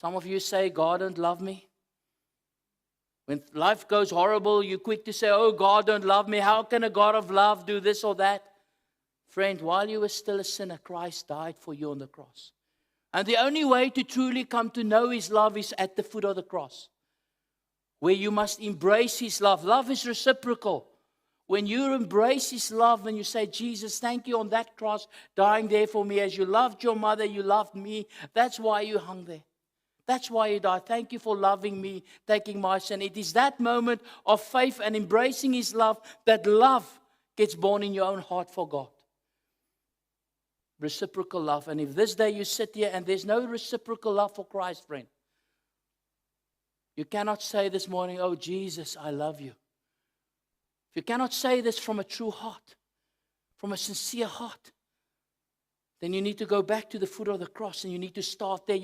Some of you say, God don't love me. When life goes horrible, you're quick to say, oh, God don't love me. How can a God of love do this or that? Friend, while you were still a sinner, Christ died for you on the cross. And the only way to truly come to know His love is at the foot of the cross, where you must embrace His love. Love is reciprocal. When you embrace His love and you say, Jesus, thank you on that cross, dying there for me. As you loved your mother, you loved me. That's why you hung there. That's why you died. Thank you for loving me, taking my sin. It is that moment of faith and embracing His love that love gets born in your own heart for God. Reciprocal love. And if this day you sit here and there's no reciprocal love for Christ, friend, you cannot say this morning, oh, Jesus, I love you. If you cannot say this from a true heart, from a sincere heart, then you need to go back to the foot of the cross and you need to start there.